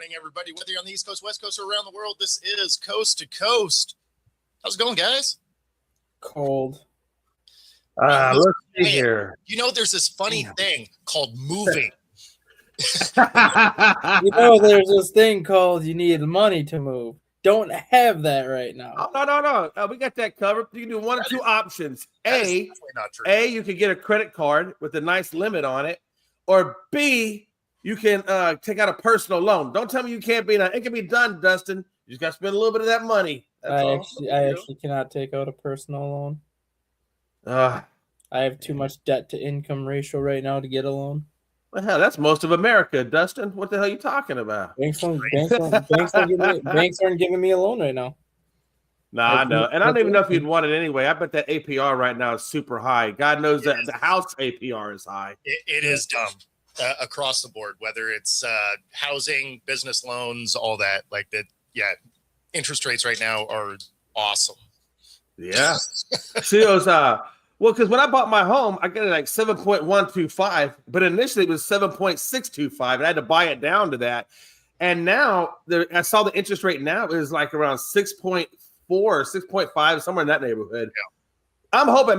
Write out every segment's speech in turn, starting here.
morning, everybody. Whether you're on the East Coast, West Coast, or around the world, this is Coast to Coast. How's it going, guys? Cold. Let's see here. You know, there's this funny thing called moving. You know, there's this thing called you need money to move. Don't have that right now. Oh, no. We got that covered. You can do one or two options. A, you can get a credit card with a nice limit on it. Or B, you can take out a personal loan. Don't tell me you can't be done. It can be done, Dustin. You just got to spend a little bit of that money. I actually cannot take out a personal loan. I have too much debt to income ratio right now to get a loan. Well, hell, that's most of America, Dustin. What the hell are you talking about? Banks aren't giving me a loan right now. Nah, I know. And I don't even know if you'd want it anyway. I bet that APR right now is super high. God knows that the house APR is high. It is dumb across the board, whether it's housing, business loans, all that. Like that, yeah. Interest rates right now are awesome. Yeah. See those well, because when I bought my home, I got it like 7.125, but initially it was 7.625, and I had to buy it down to that. And now I saw the interest rate now is like around 6.4 or 6.5, somewhere in that neighborhood. Yeah. I'm hoping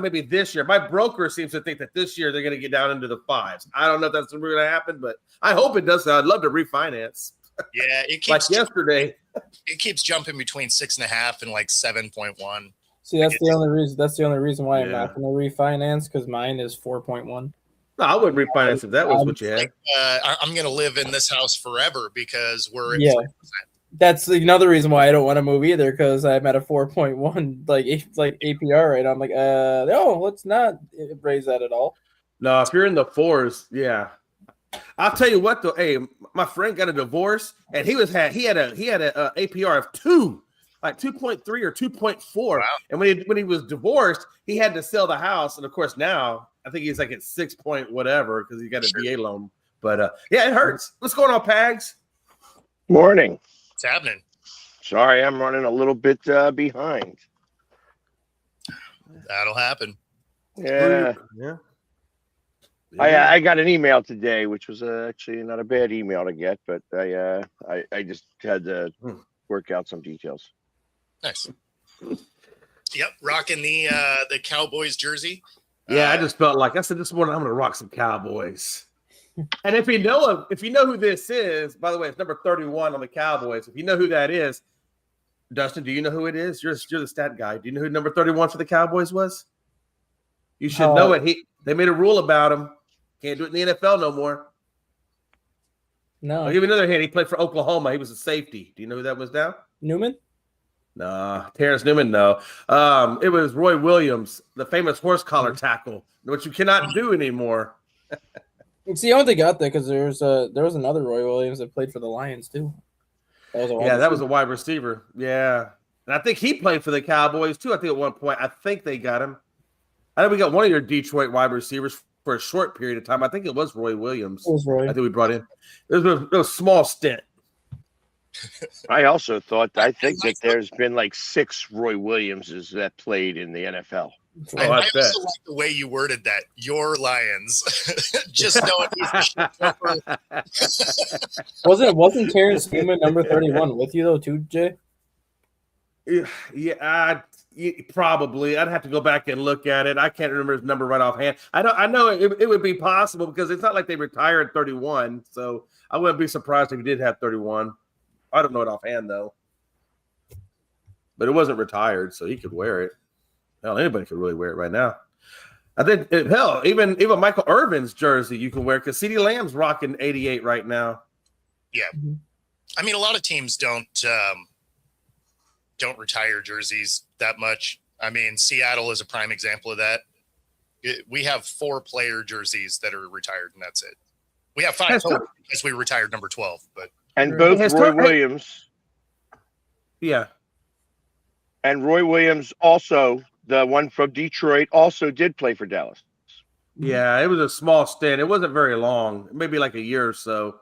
maybe this year. My broker seems to think that this year they're going to get down into the fives. I don't know if that's really going to happen, but I hope it does. I'd love to refinance. Yeah, it keeps like yesterday. It keeps jumping between 6.5 and like 7.1. See, that's the only reason. That's the only reason why I'm not going to refinance, because mine is 4.1. No, I wouldn't refinance if that was what you had. Like, I'm going to live in this house forever because we're at 4%. That's another reason why I don't want to move either, because I'm at a 4.1 like APR right now. I'm like, no, let's not raise that at all. No, if you're in the fours, yeah. I'll tell you what though. Hey, my friend got a divorce, and he had a APR of 2. Like 2.3 or 2.4. Wow. And when he was divorced, he had to sell the house. And of course, now I think he's like at 6 point whatever because he got a VA loan. But yeah, it hurts. What's going on, Pags? Morning. What's happening? Sorry, I'm running a little bit behind. That'll happen. Yeah. I got an email today, which was actually not a bad email to get, but I just had to work out some details. Nice. Yep, rocking the Cowboys jersey. Yeah, I just felt like I said this morning I'm going to rock some Cowboys. And if you know who this is, by the way, it's number 31 on the Cowboys. If you know who that is, Dustin, do you know who it is? You're the stat guy. Do you know who number 31 for the Cowboys was? You should know it. They made a rule about him. Can't do it in the NFL no more. No. I'll give you another hint. He played for Oklahoma. He was a safety. Do you know who that was now? Newman? Nah, Terrence Newman, no. It was Roy Williams, the famous horse collar tackle, which you cannot do anymore. See, I only got that because there was another Roy Williams that played for the Lions too. That was a wide receiver. Yeah, and I think he played for the Cowboys too. I think at one point, I think they got him. I know we got one of your Detroit wide receivers for a short period of time. I think it was Roy Williams. It was Roy. I think we brought in. It was a small stint. I think that there's been like 6 Roy Williamses that played in the NFL. I also like the way you worded that. Your Lions. Just knowing Wasn't Terrence Newman number 31 with you though too, Jay? Yeah, probably. I'd have to go back and look at it. I can't remember his number right offhand. I know it would be possible because it's not like they retired 31, so I wouldn't be surprised if he did have 31. I don't know it offhand though, but it wasn't retired, so he could wear it. Hell, anybody could really wear it right now. I think even Michael Irvin's jersey you can wear because CeeDee Lamb's rocking 88 right now. Yeah, I mean a lot of teams don't retire jerseys that much. I mean Seattle is a prime example of that. We have 4 player jerseys that are retired, and that's it. We have 5 total because we retired number 12, but. And both Roy Williams. Yeah. And Roy Williams also, the one from Detroit, also did play for Dallas. Yeah, it was a small stint. It wasn't very long. Maybe like a year or so.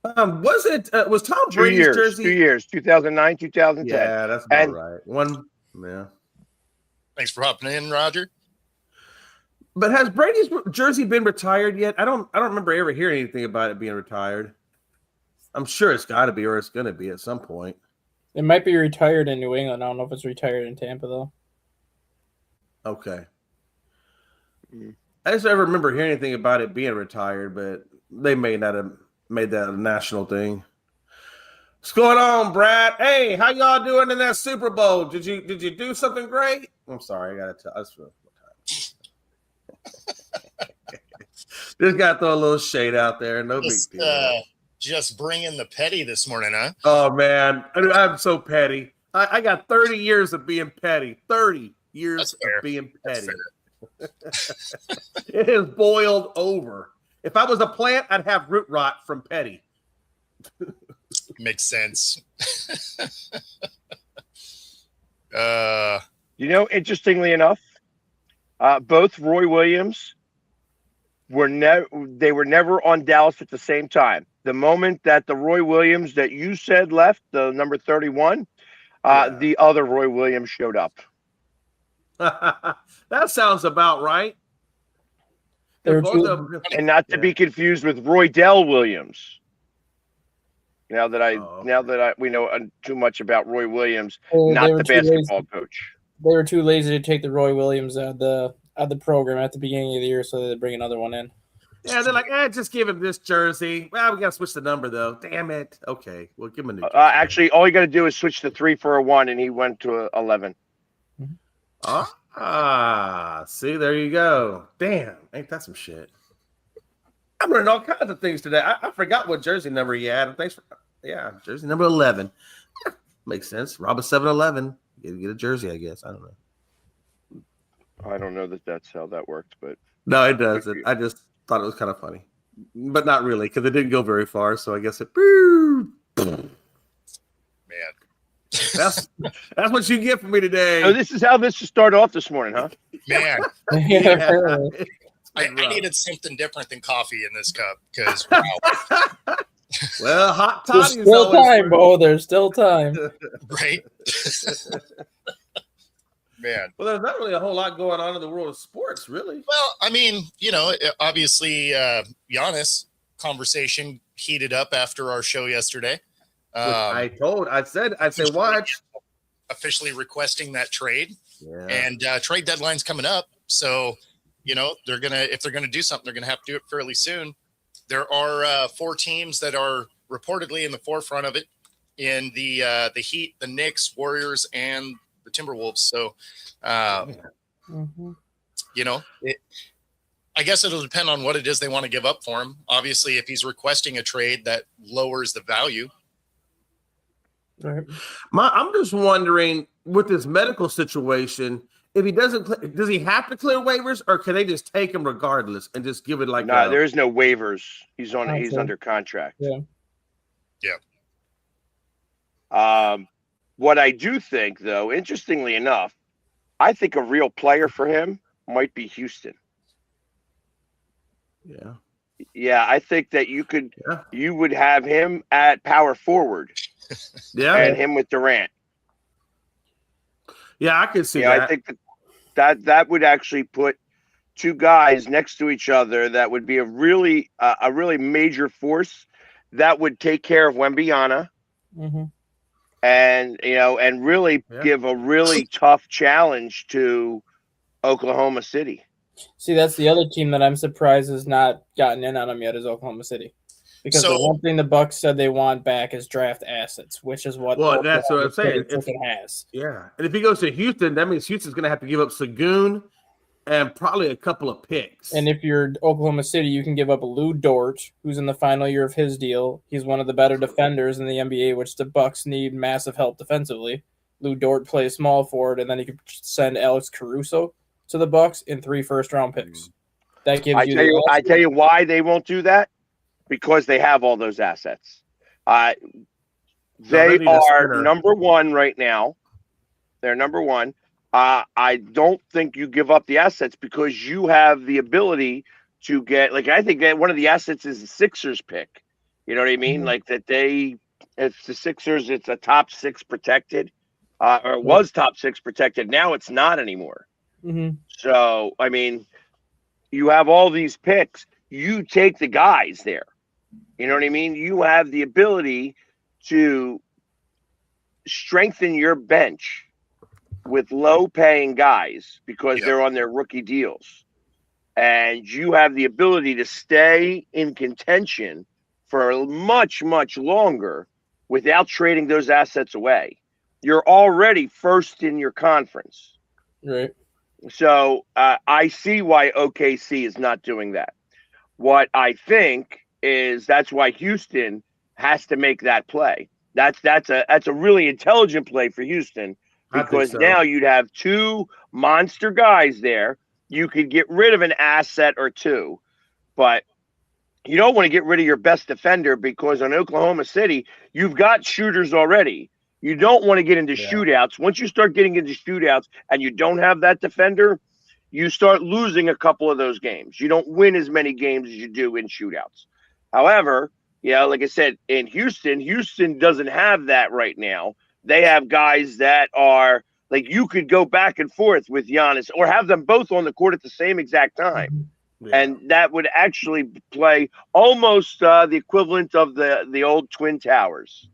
Was Tom Brady's jersey? 2 years, 2009, 2010. Yeah, that's about right. Yeah. Thanks for hopping in, Roger. But has Brady's jersey been retired yet? I don't remember ever hearing anything about it being retired. I'm sure it's got to be, or it's going to be at some point. It might be retired in New England. I don't know if it's retired in Tampa though. Okay. I just never remember hearing anything about it being retired, but they may not have made that a national thing. What's going on, Brad? Hey, how y'all doing in that Super Bowl? Did you do something great? I'm sorry, I gotta tell. Just gotta throw a little shade out there. No big deal. Just bringing the petty this morning, huh? Oh man, I'm so petty. I got 30 years of being petty. 30 years of being petty. It has boiled over. If I was a plant, I'd have root rot from petty. Makes sense. Interestingly enough, both Roy Williams were never on Dallas at the same time. The moment that the Roy Williams that you said left, the number 31, the other Roy Williams showed up. That sounds about right. And not to be confused with Roy Dell Williams. Now that we know too much about Roy Williams, not the basketball coach. They were too lazy to take the Roy Williams out of the program at the beginning of the year, so they bring another one in. Yeah, they're like, just give him this jersey. Well, we got to switch the number, though. Damn it. Okay, we'll give him a new jersey. Actually, all you got to do is switch the 3 for a 1, and he went to 11. See, there you go. Damn, ain't that some shit? I'm learning all kinds of things today. I forgot what jersey number he had. Thanks for, jersey number 11. Makes sense. Rob a 7-11. Get a jersey, I guess. I don't know. I don't know that's how that worked, but no, it doesn't. I just thought it was kind of funny, but not really because it didn't go very far. So I guess it. Man, that's what you get from me today. So this is how this should start off this morning, huh? Man, I needed something different than coffee in this cup because wow. Well, hot toddy's There's still time, Bo. There's still time. Right? Man. Well, there's not really a whole lot going on in the world of sports, really. Well, I mean, obviously, Giannis conversation heated up after our show yesterday. I said, watch. Officially requesting that trade. Yeah. And trade deadline's coming up. So, if they're gonna do something, they're gonna have to do it fairly soon. There are 4 teams that are reportedly in the forefront of it in the Heat, the Knicks, Warriors, and the Timberwolves. So, I guess it'll depend on what it is they want to give up for him. Obviously, if he's requesting a trade that lowers the value. Right. I'm just wondering with this medical situation, if he doesn't, does he have to clear waivers, or can they just take him regardless and just give it like? No, there is no waivers. He's under contract. Yeah. What I do think, though, interestingly enough, I think a real player for him might be Houston. Yeah. Yeah, I think that you would have him at power forward. Yeah. And him with Durant. Yeah, I can see that. I think that would actually put 2 guys next to each other that would be a really major force that would take care of Wembanyama. Mm-hmm. And really give a really tough challenge to Oklahoma City. See, that's the other team that I'm surprised has not gotten in on him yet is Oklahoma City. Because the one thing the Bucks said they want back is draft assets, which is what. Well, that's what I'm saying. It has. Yeah, and if he goes to Houston, that means Houston's going to have to give up Sagoon and probably a couple of picks. And if you're Oklahoma City, you can give up Lou Dort, who's in the final year of his deal. He's one of the better defenders in the NBA, which the Bucks need massive help defensively. Lou Dort plays small forward, and then you could send Alex Caruso to the Bucks in 3 first-round picks. That gives I tell you why they won't do that. Because they have all those assets. They are number 1 right now. They're number 1. I don't think you give up the assets because you have the ability to get, I think that one of the assets is the Sixers pick. You know what I mean? Mm-hmm. If the Sixers, it's a top 6 protected, or it was top 6 protected. Now it's not anymore. Mm-hmm. So, I mean, you have all these picks. You take the guys there. You know what I mean? You have the ability to strengthen your bench with low-paying guys because they're on their rookie deals. And you have the ability to stay in contention for much, much longer without trading those assets away. You're already first in your conference. Right. So I see why OKC is not doing that. What I think is that's why Houston has to make that play. That's a really intelligent play for Houston because now you'd have two monster guys there. You could get rid of an asset or two, but you don't want to get rid of your best defender because on Oklahoma City, you've got shooters already. You don't want to get into shootouts. Once you start getting into shootouts and you don't have that defender, you start losing a couple of those games. You don't win as many games as you do in shootouts. However, like I said, in Houston doesn't have that right now. They have guys that are like you could go back and forth with Giannis or have them both on the court at the same exact time. Yeah. And that would actually play almost the equivalent of the old Twin Towers.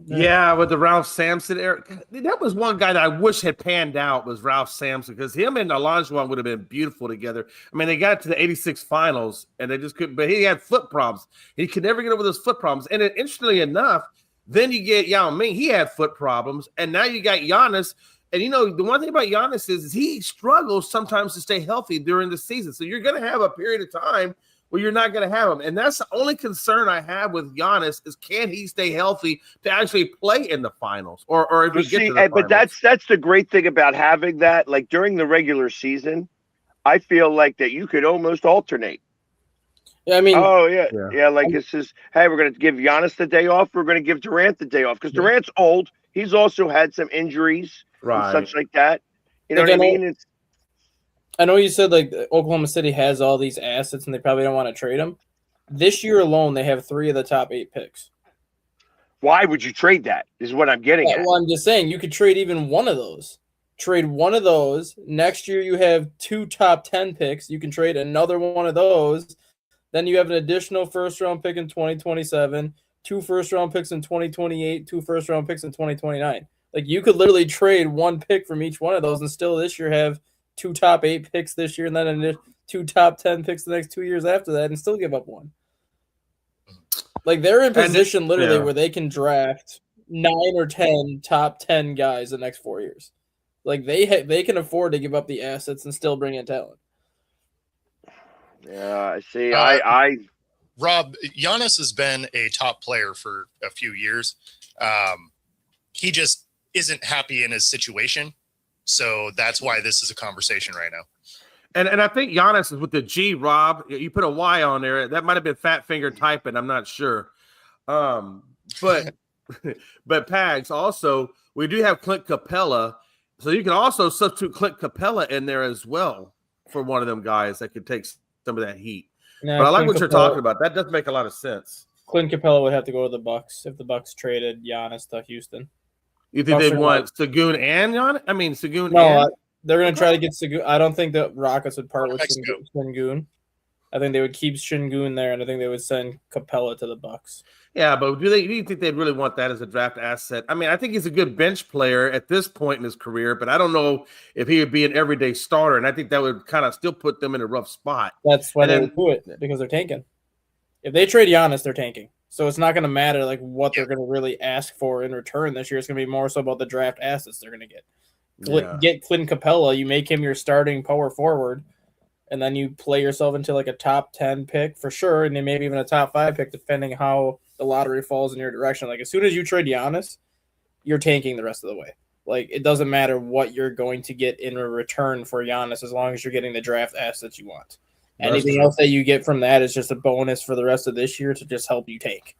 Yeah, with the Ralph Sampson era. That was one guy that I wish had panned out was Ralph Sampson because him and Olajuwon would have been beautiful together. I mean, they got to the 86 finals and they just couldn't, but he had foot problems. He could never get over those foot problems. And then, interestingly enough, then you get Yao Ming. He had foot problems. And now you got Giannis. And, the one thing about Giannis is he struggles sometimes to stay healthy during the season. So you're going to have a period of time where you're not going to have him. And that's the only concern I have with Giannis is can he stay healthy to actually play in the finals or if we get to the finals. But that's the great thing about having that. Like during the regular season, I feel like that you could almost alternate. Yeah, I mean, like this is, hey, we're going to give Giannis the day off. We're going to give Durant the day off because Durant's old. He's also had some injuries and such like that. You know what I mean? I know you said like Oklahoma City has all these assets and they probably don't want to trade them. This year alone, they have 3 of the top 8 picks. Why would you trade that? Is what I'm getting at. Well, I'm just saying you could trade even one of those. Trade one of those. Next year, you have 2 top 10 picks. You can trade another one of those. Then you have an additional first-round pick in 2027, 2 first-round picks in 2028, 2 first-round picks in 2029. Like you could literally trade 1 pick from each one of those and still this year have 2 top 8 picks this year and then 2 top 10 picks the next 2 years after that and still give up 1. Like they're in position literally where they can draft 9 or 10 top 10 guys the next 4 years. Like they can afford to give up the assets and still bring in talent. Yeah, I see. Rob, Giannis has been a top player for a few years. He just isn't happy in his situation. So that's why this is a conversation right now. And I think Giannis is with the G, Rob. You put a Y on there. That might have been fat finger typing. I'm not sure. But Pags, also, we do have Clint Capella. So you can also substitute Clint Capella in there as well for one of them guys that could take some of that heat. But I like what you're talking about. That does make a lot of sense. Clint Capella would have to go to the Bucks if the Bucks traded Giannis to Houston. You think they'd want Segun and Giannis? I mean, Segun and... they're going to try to get Segun. I don't think the Rockets would part with Sengun. I think they would keep Sengun there, and I think they would send Capella to the Bucks. Yeah, but do you think they'd really want that as a draft asset? I mean, I think he's a good bench player at this point in his career, but I don't know if he would be an everyday starter, and I think that would kind of still put them in a rough spot. That's why they would do it, because they're tanking. If they trade Giannis, they're tanking. So it's not going to matter like what they're going to really ask for in return this year. It's going to be more so about the draft assets they're going to get. Get Clint Capella, you make him your starting power forward, and then you play yourself into like a top 10 pick for sure, and then maybe even a top 5 pick, depending how the lottery falls in your direction. Like as soon as you trade Giannis, you're tanking the rest of the way. Like it doesn't matter what you're going to get in return for Giannis as long as you're getting the draft assets you want. Anything else that you get from that is just a bonus for the rest of this year to just help you take.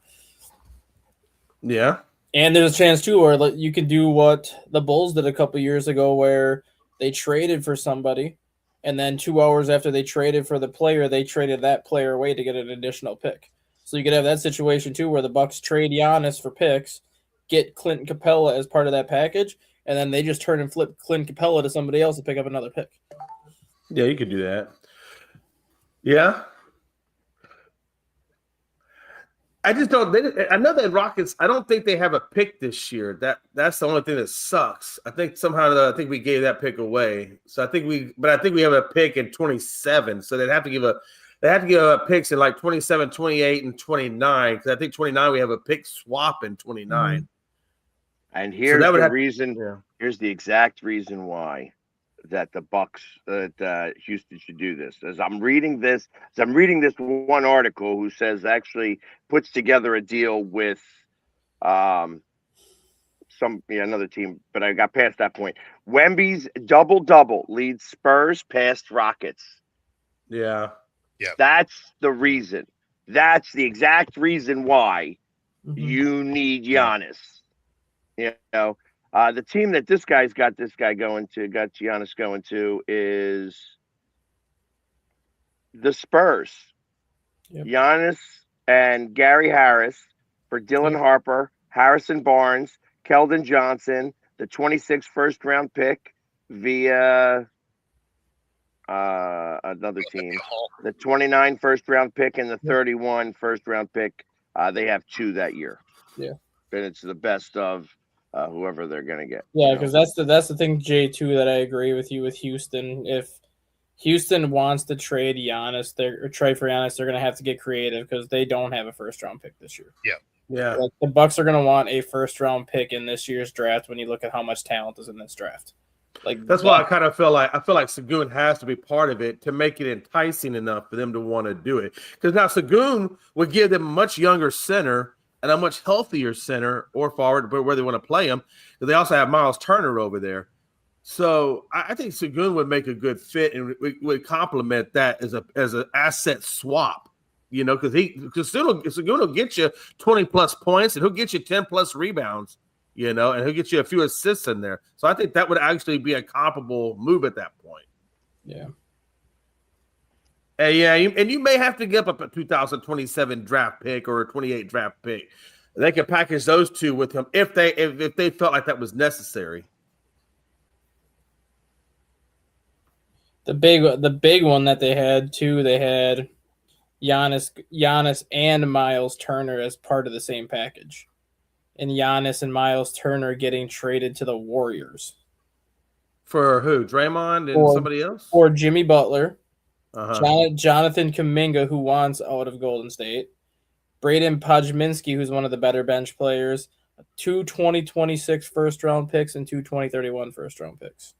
Yeah. And there's a chance, too, where you can do what the Bulls did a couple years ago where they traded for somebody, and then 2 hours after they traded for the player, they traded that player away to get an additional pick. So you could have that situation, too, where the Bucks trade Giannis for picks, get Clint Capella as part of that package, and then they just turn and flip Clint Capella to somebody else to pick up another pick. Yeah, you could do that. Yeah. I just don't. I know that Rockets. I don't think they have a pick this year. That's the only thing that sucks. I think somehow we gave that pick away. So I think we have a pick in 27. So they'd have to give a picks in like 27, 28, and 29. Because I think 29 we have a pick swap in 29. Mm-hmm. And here's the reason. Yeah. Here's the exact reason why that the Bucks that Houston should do this. As I'm reading this one article who says actually puts together a deal with another team, but I got past that point. Wemby's double leads Spurs past Rockets. Yeah. That's the reason. That's the exact reason why you need Giannis. You know, the team that this guy's got Giannis going to is the Spurs. Yep. Giannis and Gary Harris for Dylan Harper, Harrison Barnes, Keldon Johnson, the 26th first-round pick via another team, the 29 first-round pick and the 31 first-round pick. They have 2 that year. Yeah. And it's the best of whoever they're going to get. Yeah, because that's the thing, Jay, too, that I agree with you with Houston. If Houston wants to trade Giannis, trade for Giannis, they're going to have to get creative because they don't have a first-round pick this year. Yeah. Like, the Bucks are going to want a first-round pick in this year's draft when you look at how much talent is in this draft. Like that's why I kind of feel like Şengün has to be part of it to make it enticing enough for them to want to do it. Because now Şengün would give them a much younger center and a much healthier center or forward, but where they want to play him. Because they also have Miles Turner over there. So I think Şengün would make a good fit and would complement that as an asset swap. You know, because Şengün will get you 20+ points and he'll get you 10+ rebounds. You know, and he'll get you a few assists in there. So I think that would actually be a comparable move at that point. Yeah. And you may have to give up a 2027 draft pick or a 28 draft pick. They can package those two with him if they felt like that was necessary. The big one that they had too, they had Giannis and Miles Turner as part of the same package. And Giannis and Miles Turner getting traded to the Warriors. For who? Draymond and somebody else? Or Jimmy Butler. Jonathan Kuminga, who wants out of Golden State. Braden Podjminski, who's one of the better bench players. 2 2026 first-round picks and 2 2031 first-round picks.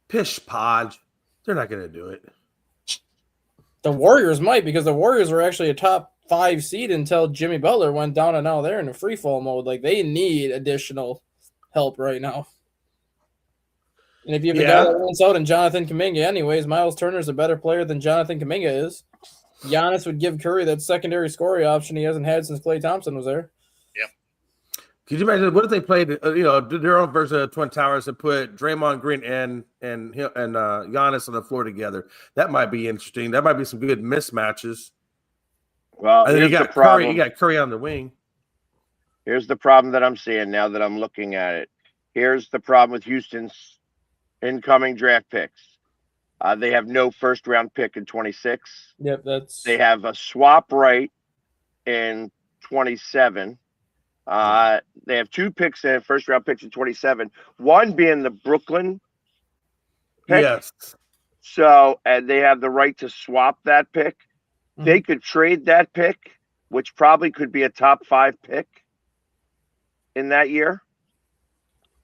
Pish Podge. They're not going to do it. The Warriors might, because the Warriors were actually a top 5 seed until Jimmy Butler went down, and now they're in a free fall mode. Like, they need additional help right now. And if you have a guy that wants out in Jonathan Kuminga anyways, Miles Turner's a better player than Jonathan Kuminga is. Giannis would give Curry that secondary scoring option he hasn't had since Klay Thompson was there. Yeah. Could you imagine what if they played, their own version of Twin Towers and put Draymond Green and Giannis on the floor together? That might be interesting. That might be some good mismatches. Well, and then you got Curry. You got Curry on the wing. Here's the problem that I'm seeing now that I'm looking at it. Here's the problem with Houston's incoming draft picks. They have no first-round pick in 26. Yep, they have a swap right in 27. They have 2 picks and first-round picks in 27. One being the Brooklyn pick. Yes. So, and they have the right to swap that pick. They could trade that pick, which probably could be a top 5 pick in that year.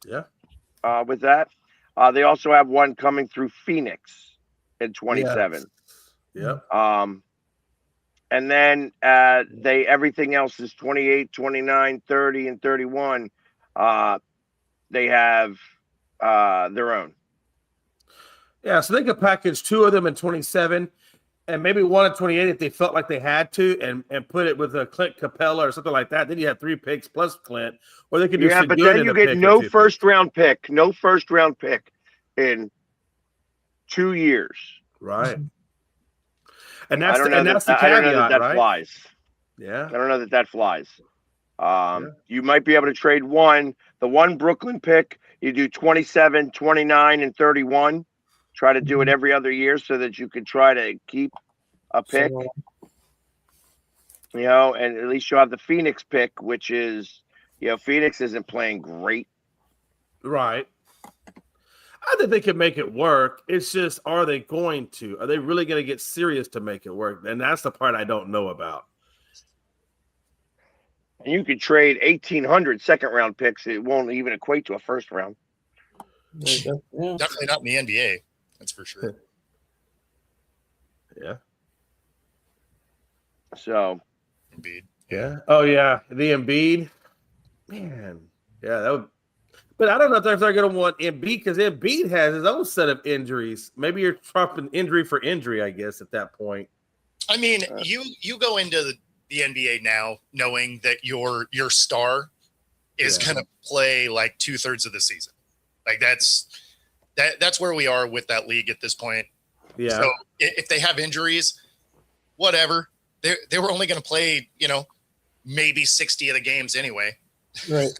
Yeah. With that, they also have one coming through Phoenix in 27. Yes. Yeah. And then everything else is 28, 29, 30, and 31. They have their own. Yeah, so they could package 2 of them in 27. And maybe 1 at 28 if they felt like they had to, and put it with a Clint Capella or something like that. Then you have 3 picks plus Clint, or they could do. Yeah, but then you get no first-round pick, in 2 years. Right. And that's the caveat, I don't know that right? Flies. Yeah. I don't know that flies. You might be able to trade the one Brooklyn pick. You do 27, 29, and 31. Try to do it every other year so that you can try to keep a pick. And at least you'll have the Phoenix pick, which is, Phoenix isn't playing great. Right. I think they can make it work. It's just, are they going to? Are they really going to get serious to make it work? And that's the part I don't know about. And you could trade 1,800 second-round picks. It won't even equate to a first round. Yeah. Definitely not in the NBA. That's for sure. Yeah. So. Embiid. Yeah. Oh, yeah. The Embiid. Man. Yeah, that would. But I don't know if they're going to want Embiid because Embiid has his own set of injuries. Maybe you're trumping injury for injury, I guess, at that point. I mean, you go into the NBA now knowing that your star is going to play like 2/3 of the season. Like that's where we are with that league at this point. Yeah. So if they have injuries, whatever, they were only going to play, maybe 60 of the games anyway. Right.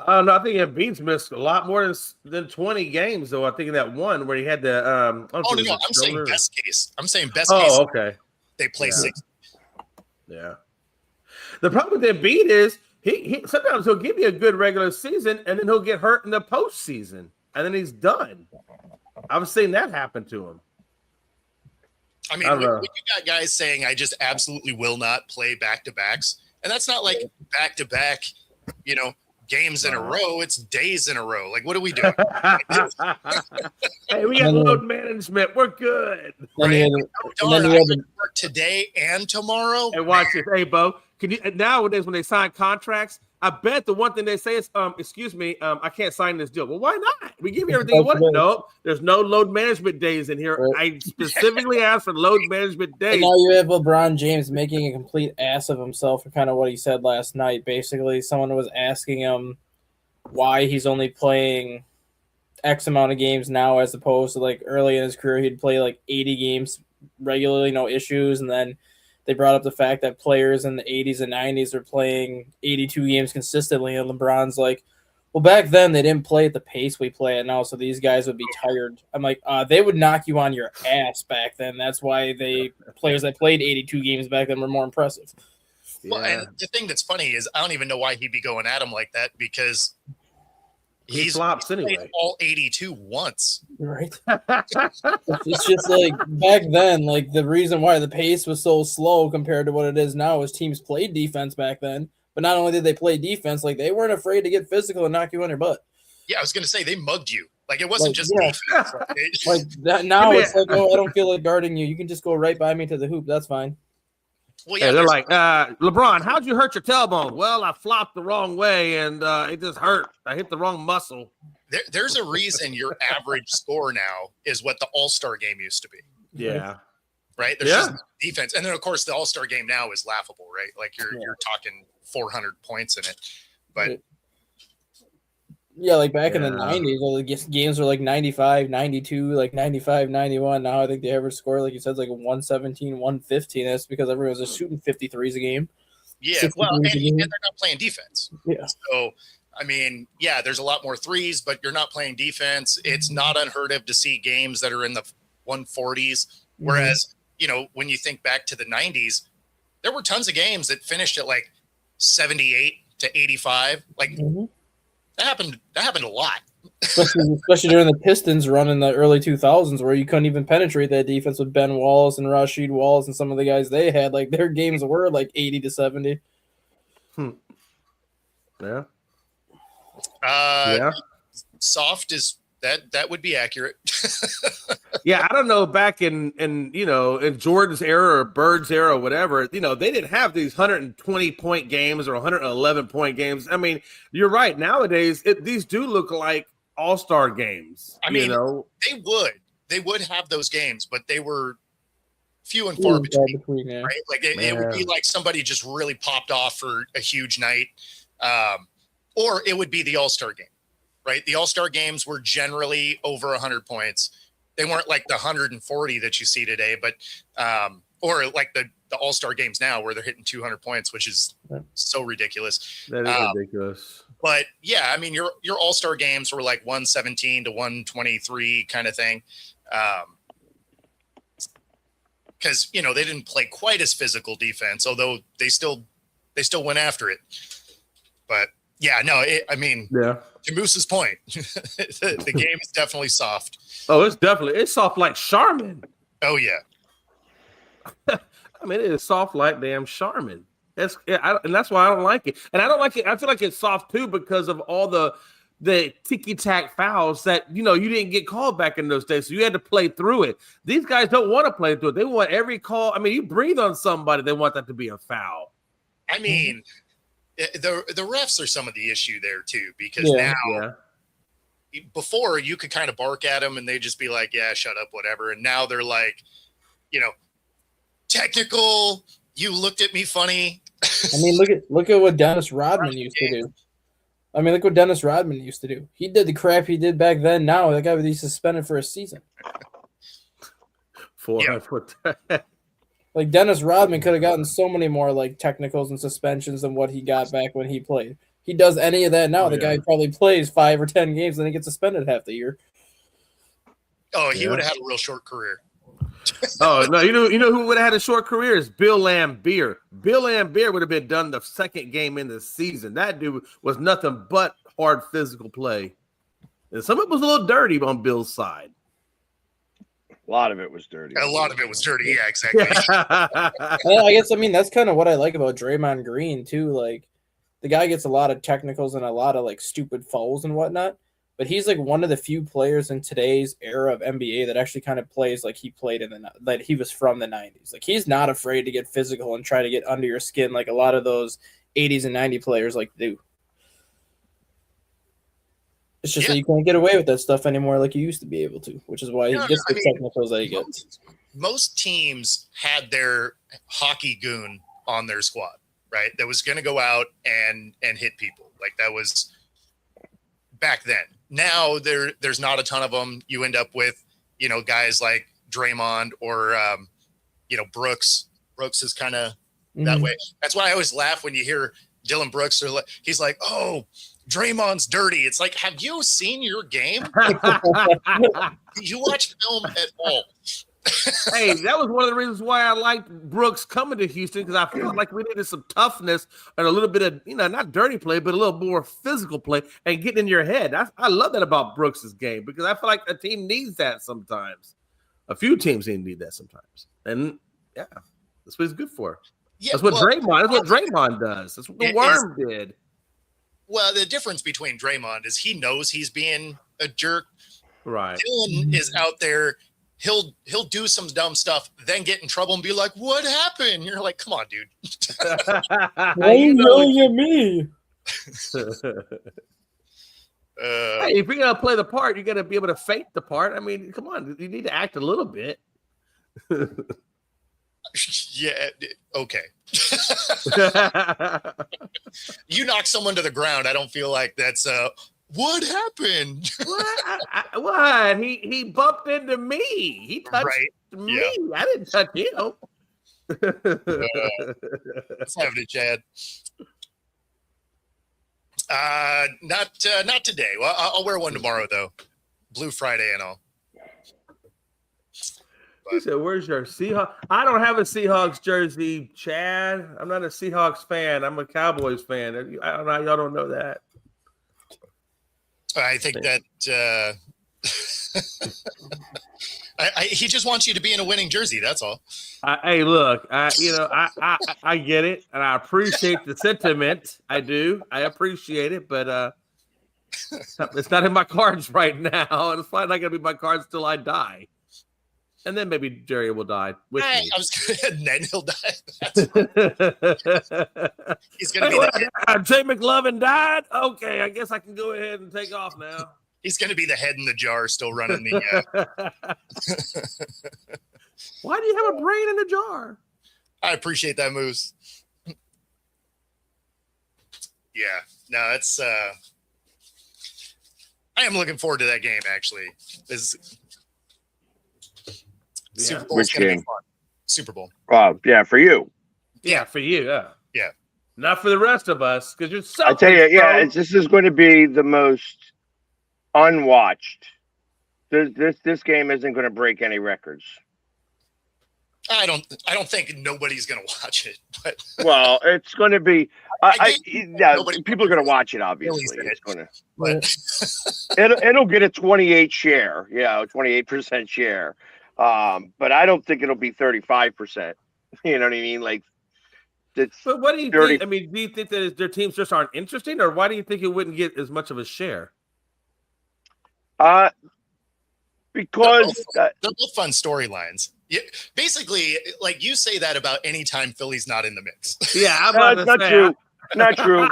No, I think Embiid's missed a lot more than 20 games, though. I think in that one where he had the. I'm saying best case. I'm saying best case. Oh, okay. They play 60. Yeah. The problem with Embiid is he sometimes he'll give you a good regular season and then he'll get hurt in the postseason and then he's done. I've seen that happen to him. I mean, when you got guys saying, I just absolutely will not play back-to-backs, and that's not like back-to-back, games in a row. It's days in a row. Like, what are we doing? Hey, we got load management. We're good. Right? I work today and tomorrow. And watch this. Hey, Bo, can you nowadays when they sign contracts, I bet the one thing they say is, excuse me, I can't sign this deal. Well, why not? We give you everything you want. No, there's no load management days in here. Right. I specifically asked for load management days. And now you have LeBron James making a complete ass of himself for kind of what he said last night. Basically, someone was asking him why he's only playing X amount of games now as opposed to like early in his career, he'd play like 80 games regularly, no issues. And then they brought up the fact that players in the 80s and 90s are playing 82 games consistently. And LeBron's like, well, back then they didn't play at the pace we play at now, so these guys would be tired. I'm like, they would knock you on your ass back then. That's why players that played 82 games back then were more impressive. Well, and the thing that's funny is I don't even know why he'd be going at him like that because he flops anyway. All 82 once. Right. It's just like back then, like the reason why the pace was so slow compared to what it is now is teams played defense back then. But not only did they play defense, like they weren't afraid to get physical and knock you on your butt. Yeah, I was going to say they mugged you. Like it wasn't just defense. Like that now it's like, oh, I don't feel like guarding you. You can just go right by me to the hoop. That's fine. Well, yeah, they're like, LeBron, how'd you hurt your tailbone? Well, I flopped the wrong way and it just hurt. I hit the wrong muscle. There's a reason your average score now is what the All-Star game used to be. Yeah. Right? There's just defense. And then, of course, the All-Star game now is laughable, right? Like you're talking 400 points in it. But yeah, like back in the 90s, all the games were like 95, 92, like 95, 91. Now I think the average score, like you said, is like 117, 115. That's because everyone's just shooting 53s a game. Yeah, well, and they're not playing defense. Yeah. So, I mean, yeah, there's a lot more threes, but you're not playing defense. It's not unheard of to see games that are in the 140s. Whereas, when you think back to the 90s, there were tons of games that finished at like 78 to 85. Like, that happened a lot. Especially during the Pistons run in the early 2000s where you couldn't even penetrate that defense with Ben Wallace and Rasheed Wallace and some of the guys they had. Like, their games were like 80 to 70. Yeah. Soft is that would be accurate. Yeah, I don't know. Back in Jordan's era or Bird's era or whatever, they didn't have these 120-point games or 111-point games. I mean, you're right. Nowadays, these do look like all-star games. I mean, they would have those games, but they were few and far between, right? Like it would be like somebody just really popped off for a huge night, or it would be the All-Star game. Right, the All-Star games were generally over 100 points. They weren't like the 140 that you see today, but or like the All-Star games now where they're hitting 200 points, which is so ridiculous. That is ridiculous. But yeah, I mean, your All-Star games were like 117 to 123 kind of thing. because they didn't play quite as physical defense, although they still went after it. But yeah, no, to Moose's point, the game is definitely soft. Oh, it's soft like Charmin. Oh yeah. I mean, it is soft like damn Charmin. And that's why I don't like it. And I don't like it. I feel like it's soft too because of all the ticky-tack fouls that, you didn't get called back in those days. So you had to play through it. These guys don't want to play through it. They want every call. I mean, you breathe on somebody, they want that to be a foul. I mean, the refs are some of the issue there too, because before you could kind of bark at them and they'd just be like, yeah, shut up, whatever. And now they're like, technical, you looked at me funny. I mean, look at what Dennis Rodman used to do. I mean, look what Dennis Rodman used to do. He did the crap he did back then. Now that guy would be suspended for a season. Like Dennis Rodman could have gotten so many more like technicals and suspensions than what he got back when he played. He does any of that now. The guy probably plays 5 or 10 games, then he gets suspended half the year. Oh, he would have had a real short career. Oh no! You know who would have had a short career is Bill Laimbeer. Bill Laimbeer would have been done the second game in the season. That dude was nothing but hard physical play, and some of it was a little dirty on Bill's side. A lot of it was dirty. Yeah, exactly. I guess that's kind of what I like about Draymond Green too. Like the guy gets a lot of technicals and a lot of like stupid fouls and whatnot. But he's like one of the few players in today's era of NBA that actually kind of plays like he played that he was from the 90s. Like he's not afraid to get physical and try to get under your skin like a lot of those 80s and 90s players like do. It's just that you can't get away with that stuff anymore like you used to be able to, which is why he gets the technicals that he gets. Most teams had their hockey goon on their squad, right? That was going to go out and hit people. Like that was back then. Now there's not a ton of them. You end up with, guys like Draymond or, Brooks. Brooks is kind of that way. That's why I always laugh when you hear Dylan Brooks or he's like, oh, Draymond's dirty. It's like, have you seen your game? Did you watch film at all? Hey, that was one of the reasons why I liked Brooks coming to Houston, because I felt like we needed some toughness and a little bit of, not dirty play, but a little more physical play and getting in your head. I love that about Brooks's game because I feel like a team needs that sometimes. A few teams need that sometimes. And that's what he's good for. Yeah, that's what Draymond does. That's what the Worm did. Well, the difference between Draymond is he knows he's being a jerk. Right. Dylan is out there. He'll do some dumb stuff, then get in trouble and be like, "What happened?" You're like, "Come on, dude." Why are you yelling at me? Hey, if you're gonna play the part, you got to be able to fake the part. I mean, come on, you need to act a little bit. Yeah. Okay. You knock someone to the ground. I don't feel like that's what happened? What? He bumped into me. He touched me. Yeah. I didn't touch him. Let's have it, Chad. Not today. Well, I'll wear one tomorrow though. Blue Friday and all. He said, "Where's your Seahawks?" I don't have a Seahawks jersey, Chad. I'm not a Seahawks fan. I'm a Cowboys fan. I don't know. Y'all don't know that. I think that he just wants you to be in a winning jersey. That's all. Hey, look, I get it, and I appreciate the sentiment. I do. I appreciate it, but it's not in my cards right now, and it's probably not going to be my cards till I die. And then maybe Jerry will die with me. I was and then he'll die. He's going to be Jay McLovin died? Okay, I guess I can go ahead and take off now. He's going to be the head in the jar still running the Why do you have a brain in a jar? I appreciate that, Moose. Yeah. No, it's I am looking forward to that game actually. Super Bowl. Which game? Super Bowl. Yeah, for you. Yeah, for you. Yeah. Not for the rest of us, because you're so. I tell you, this is going to be the most unwatched. This game isn't going to break any records. I don't think nobody's going to watch it, but Well, it's going to be. People are going to watch it. Obviously, it's going to. but It'll get a 28 share. Yeah, 28% share. But I don't think it'll be 35%. You know what I mean? Like, it's. But what do you 30. think? I mean, do you think that their teams just aren't interesting, or why do you think it wouldn't get as much of a share? Because they're both fun storylines. Yeah, basically, like you say that about any time Philly's not in the mix. Yeah, I'm that's not true. Not true.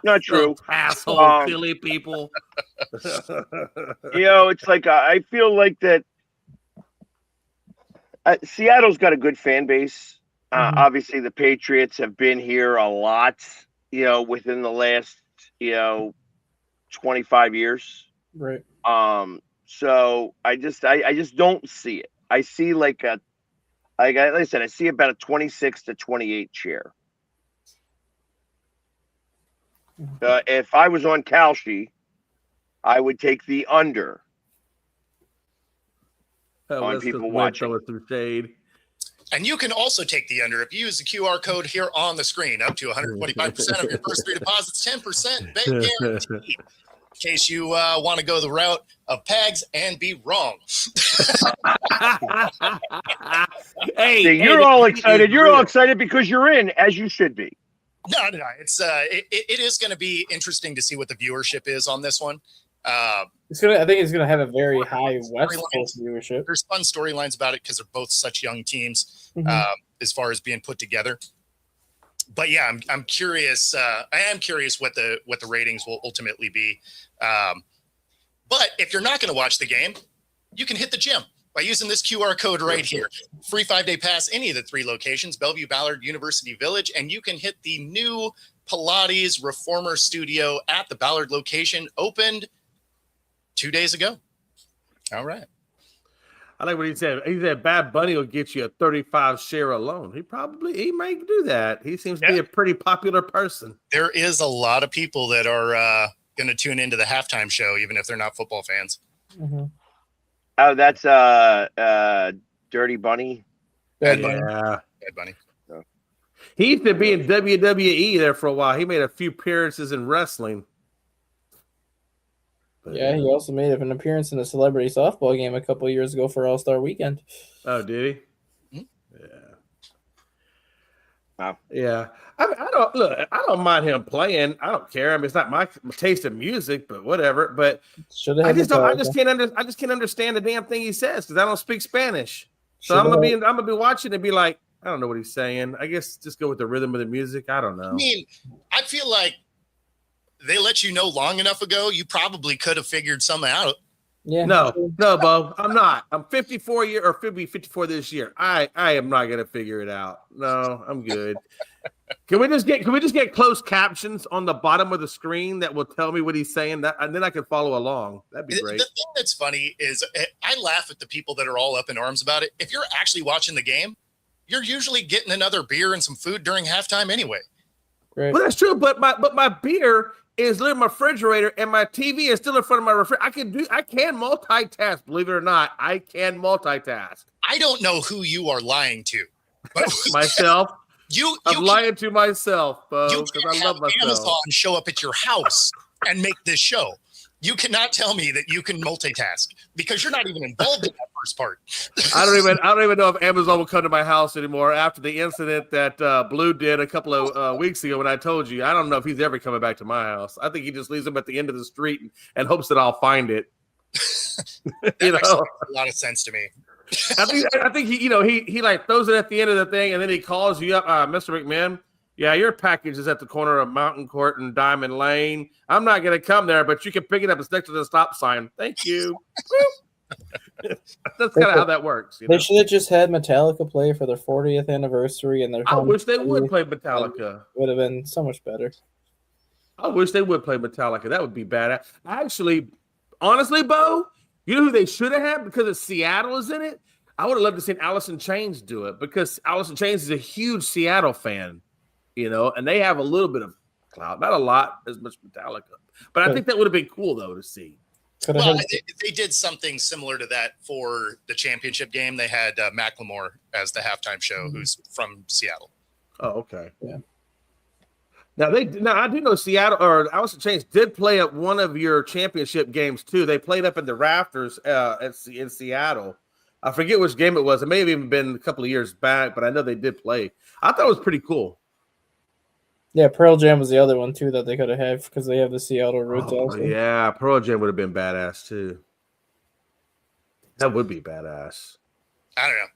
Not true. Those asshole Philly people. It's like I feel like that. Seattle's got a good fan base. Obviously, the Patriots have been here a lot. Within the last 25 years. Right. So I just don't see it. I see like I said, I see about a 26 to 28 share. If I was on Kalshi, I would take the under on people watching. Through shade. And you can also take the under if you use the QR code here on the screen, up to 125% of your first 3 deposits, 10% bet guaranteed. In case you want to go the route of Pags and be wrong. Hey, you're all excited. You're all excited because you're in, as you should be. No. It's it is going to be interesting to see what the viewership is on this one. I think it's gonna have a very high West Coast viewership. There's fun storylines about it because they're both such young teams as far as being put together. But yeah, I'm curious. I am curious what the ratings will ultimately be. But if you're not going to watch the game, you can hit the gym by using this QR code right here. Free 5-day pass, any of the 3 locations, Bellevue, Ballard, University Village, and you can hit the new Pilates Reformer Studio at the Ballard location, opened 2 days ago. All right. I like what he said. He said Bad Bunny will get you a 35 share alone. He might do that. He seems to be a pretty popular person. There is a lot of people that are going to tune into the halftime show, even if they're not football fans. Mm-hmm. Oh, that's Dirty Bunny. Bad Bunny. Oh. He used to be in WWE there for a while. He made a few appearances in wrestling. Yeah, he also made an appearance in a celebrity softball game a couple of years ago for All-Star Weekend. Oh, did he? Mm-hmm. Yeah. Wow. Yeah. I don't mind him playing. I don't care. I mean, it's not my taste of music, but whatever. But I just can't understand the damn thing he says because I don't speak Spanish. So I'm gonna be watching and be like, I don't know what he's saying. I guess just go with the rhythm of the music. I don't know. I mean, I feel like they let you know long enough ago, you probably could have figured something out. Yeah. No, Bo, I'm not. I'm 54 this year. I am not gonna figure it out. No, I'm good. Can we just get closed captions on the bottom of the screen that will tell me what he's saying? And then I can follow along. That'd be great. The thing that's funny is I laugh at the people that are all up in arms about it. If you're actually watching the game, you're usually getting another beer and some food during halftime anyway. Right. Well, that's true, but my beer is in my refrigerator and my TV is still in front of my refrigerator. I can multitask, believe it or not. I can multitask. I don't know who you are lying to. But myself. I'm lying to myself, because I love myself. Amazon show up at your house and make this show. You cannot tell me that you can multitask because you're not even involved in that first part. I don't even know if Amazon will come to my house anymore after the incident that Blue did a couple of weeks ago when I told you. I don't know if he's ever coming back to my house. I think he just leaves them at the end of the street and hopes that I'll find it. That makes a lot of sense to me. I think he like throws it at the end of the thing and then he calls you up, Mr. McMahon. Yeah, your package is at the corner of Mountain Court and Diamond Lane. I'm not going to come there, but you can pick it up. It's next to the stop sign. Thank you. That's kind of how that works. They should have just had Metallica play for their 40th anniversary. And I wish they would play Metallica. Would have been so much better. I wish they would play Metallica. That would be badass. Actually, honestly, Bo, you know who they should have had because Seattle is in it? I would have loved to see Alice in Chains do it because Alice in Chains is a huge Seattle fan. And they have a little bit of clout, not a lot as much Metallica, but I think that would have been cool though to see. Well, they did something similar to that for the championship game. They had Macklemore as the halftime show, who's from Seattle. Oh, okay. Yeah. Now I do know Seattle or Alice in Chains did play at one of your championship games too. They played up in the rafters in Seattle. I forget which game it was. It may have even been a couple of years back, but I know they did play. I thought it was pretty cool. Yeah, Pearl Jam was the other one too that they could have had because they have the Seattle roots also. Yeah, Pearl Jam would have been badass too. That would be badass. I don't know.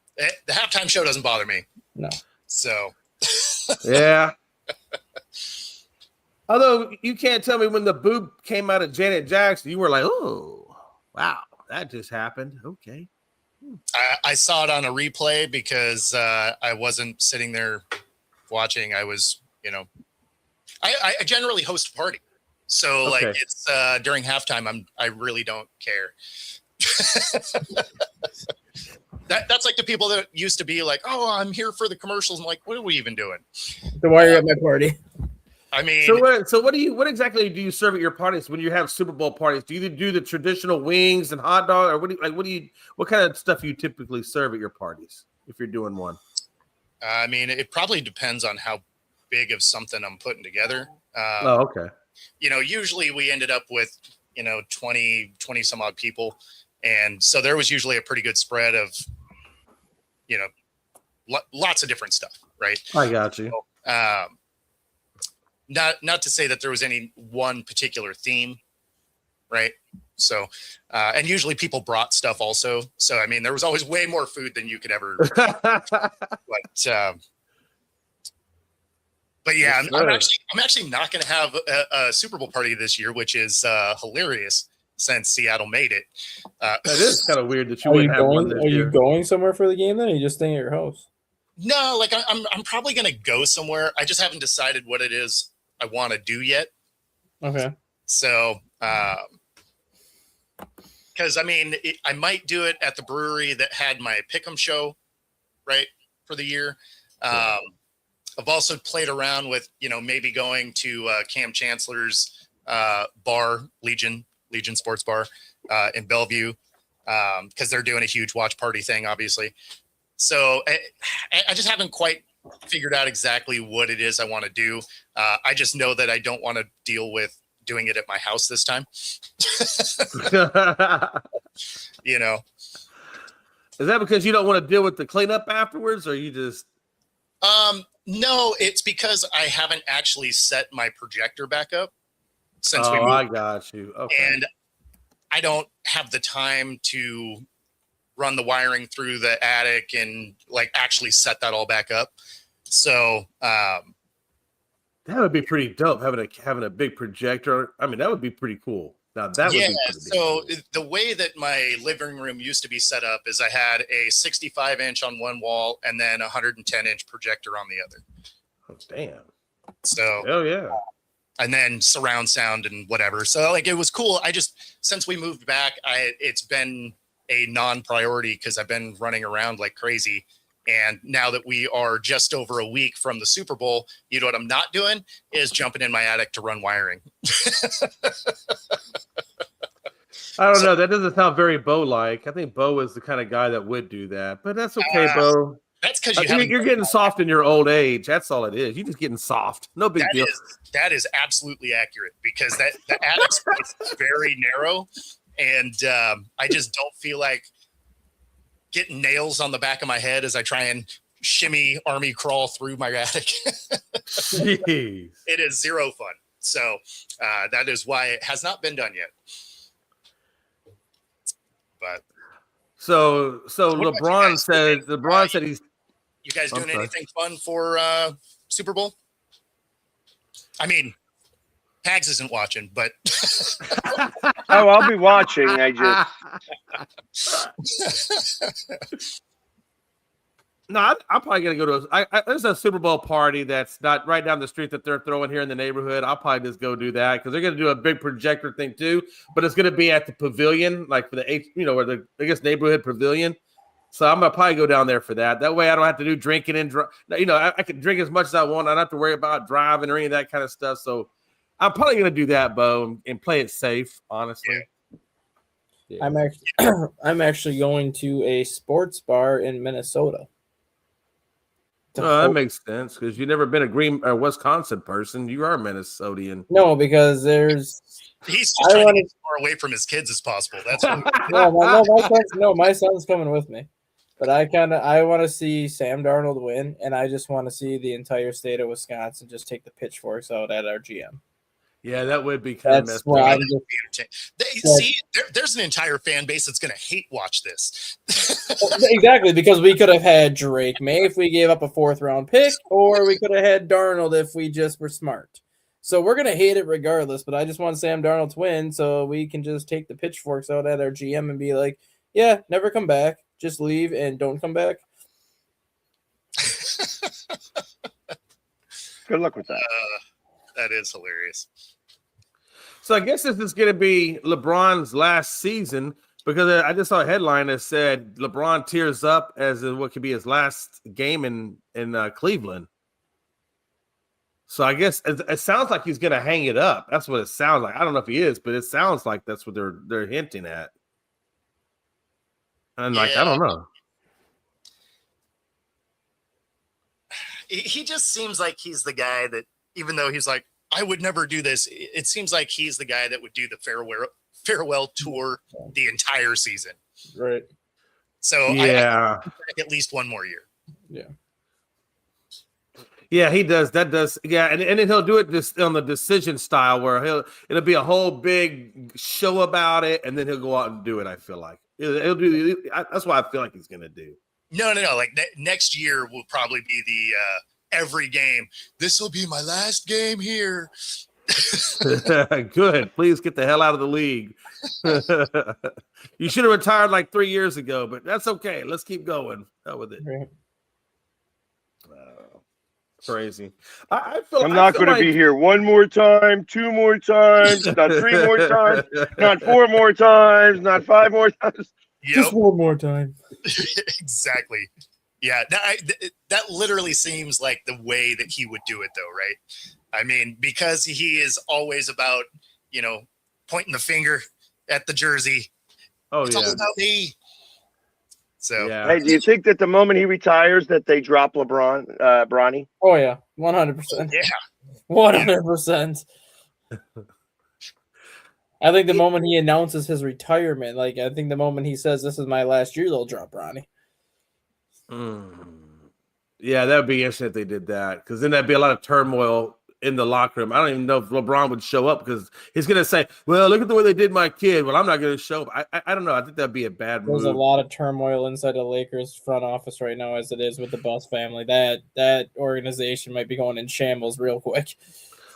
The halftime show doesn't bother me. No. So. Yeah. Although you can't tell me when the boob came out of Janet Jackson, you were like, "Oh, wow, that just happened." Okay. I saw it on a replay because I wasn't sitting there watching. I was, I generally host a party, so like it's during halftime. I really don't care. That's like the people that used to be like, "Oh, I'm here for the commercials." I'm like, "What are we even doing?" So why are you at my party? I mean, so what exactly do you serve at your parties when you have Super Bowl parties? Do you do the traditional wings and hot dog, or what kind of stuff you typically serve at your parties if you're doing one? I mean, it probably depends on how big of something I'm putting together. Okay. Usually we ended up with 20 some odd people, and so there was usually a pretty good spread of lots of different stuff, right? I got you. So, not to say that there was any one particular theme, right? So, and usually people brought stuff also. So, I mean, there was always way more food than you could ever. But yeah, I'm actually not going to have a Super Bowl party this year, which is hilarious since Seattle made it. That is kind of weird that you wouldn't have one this year. Are you going somewhere for the game then? Or are you just staying at your house? No, like I'm probably going to go somewhere. I just haven't decided what it is I want to do yet. Okay. So, because I mean, I might do it at the brewery that had my Pick'em show, right, for the year. I've also played around with, maybe going to Cam Chancellor's bar, Legion Sports Bar in Bellevue, because they're doing a huge watch party thing, obviously. So I just haven't quite figured out exactly what it is I want to do. I just know that I don't want to deal with doing it at my house this time. Is that because you don't want to deal with the cleanup afterwards, or you just? No, it's because I haven't actually set my projector back up since we moved. I got you. Okay. And I don't have the time to run the wiring through the attic and actually set that all back up. So that would be pretty dope having a big projector. I mean, that would be pretty cool. Now that would be pretty so cool. The way that my living room used to be set up is I had a 65-inch on one wall and then a 110-inch projector on the other. Oh, damn. So hell yeah. And then surround sound and whatever. So it was cool. Since we moved back, it's been a non-priority because I've been running around like crazy. And now that we are just over a week from the Super Bowl, you know what I'm not doing is jumping in my attic to run wiring. I don't know. That doesn't sound very Bo-like. I think Bo is the kind of guy that would do that, but that's okay, Bo. That's because you're getting soft in your old age. That's all it is. You're just getting soft. No big deal. That is absolutely accurate because the attic space is very narrow, and I just don't feel like getting nails on the back of my head as I try and shimmy army crawl through my attic. Jeez. It is zero fun. So that is why it has not been done yet. But so LeBron said he's. You guys doing anything fun for Super Bowl? I mean, Hags isn't watching, but oh, I'll be watching. No, I'm probably gonna go to. There's a Super Bowl party that's not right down the street that they're throwing here in the neighborhood. I'll probably just go do that because they're gonna do a big projector thing too. But it's gonna be at the pavilion, like for the where the biggest neighborhood pavilion. So I'm gonna probably go down there for that. That way I don't have to do drinking and I can drink as much as I want. I don't have to worry about driving or any of that kind of stuff. So I'm probably gonna do that, Bo, and play it safe. Honestly. Yeah. I'm actually going to a sports bar in Minnesota. That makes sense because you've never been a Green or Wisconsin person. You are a Minnesotan. No, because there's. He's just trying to get as far away from his kids as possible. That's what my son's coming with me. But I want to see Sam Darnold win, and I just want to see the entire state of Wisconsin just take the pitchforks out at our GM. Yeah, that would be kind of messed why up. There's an entire fan base that's going to hate watch this. Exactly, because we could have had Drake May if we gave up a 4th-round pick, or we could have had Darnold if we just were smart. So we're going to hate it regardless, but I just want Sam Darnold to win so we can just take the pitchforks out at our GM and be like, yeah, never come back. Just leave and don't come back. Good luck with that. That is hilarious. So I guess this is going to be LeBron's last season because I just saw a headline that said LeBron tears up as in what could be his last game in Cleveland. So I guess it sounds like he's going to hang it up. That's what it sounds like. I don't know if he is, but it sounds like that's what they're hinting at. And I don't know. He just seems like he's the guy that, even though he's like, I would never do this, it seems like he's the guy that would do the farewell tour the entire season. Right. So yeah, I at least one more year. Yeah. Yeah, he does. That does. Yeah, and then he'll do it just on the decision style where it'll be a whole big show about it, and then he'll go out and do it. I feel like he'll do. That's what I feel like he's gonna do. No. Like next year will probably be the every game. This will be my last game here. Good. Please get the hell out of the league. You should have retired like 3 years ago, but that's okay. Let's keep going. Hell with it. Right. Crazy. I feel I'm not going to be here one more time, 2 more times, not 3 more times, not 4 more times, not 5 more times. Yep. Just one more time. Exactly. Yeah, that literally seems like the way that he would do it, though, right? I mean, because he is always about, pointing the finger at the jersey. Oh, it's all about me. So, yeah. Hey, do you think that the moment he retires that they drop LeBron, Bronny? Oh, yeah, 100%. Yeah. 100%. I think the moment he announces his retirement, I think the moment he says, this is my last year, they'll drop Bronny. Yeah, that would be interesting if they did that, because then there'd be a lot of turmoil in the locker room. I don't even know if LeBron would show up because he's going to say, well, look at the way they did my kid. Well, I'm not going to show up. I don't know. I think that'd be a bad move. There's a lot of turmoil inside the Lakers front office right now as it is with the Buss family. That organization might be going in shambles real quick.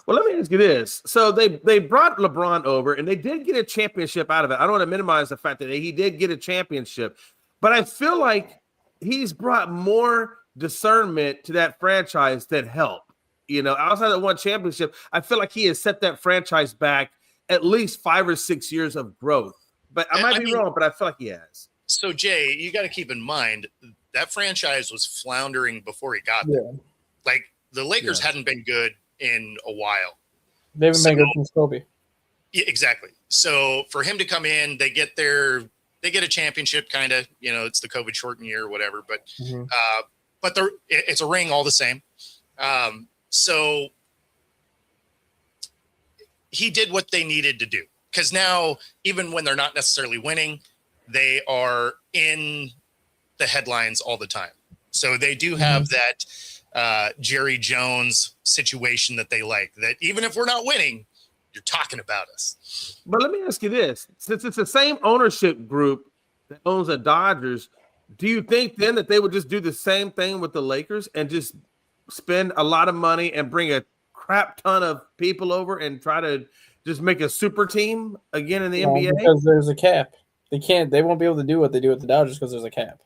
Well, let me ask you this. So they brought LeBron over, and they did get a championship out of it. I don't want to minimize the fact that he did get a championship, but I feel like he's brought more discernment to that franchise that help. Outside of one championship, I feel like he has set that franchise back at least 5 or 6 years of growth. But I might be wrong, but I feel like he has. So, Jay, you got to keep in mind that franchise was floundering before he got there. Like, the Lakers hadn't been good in a while. They haven't been good since Kobe. Yeah, exactly. So, for him to come in, they get a championship, kind of. It's the COVID shortened year or whatever. But, but it's a ring all the same. So he did what they needed to do, because now, even when they're not necessarily winning, they are in the headlines all the time. So they do have that Jerry Jones situation that they like, that even if we're not winning, you're talking about us. But let me ask you this. Since it's the same ownership group that owns the Dodgers, do you think then that they would just do the same thing with the Lakers and just spend a lot of money and bring a crap ton of people over and try to just make a super team again in the NBA? Because there's a cap. They won't be able to do what they do with the Dodgers because there's a cap.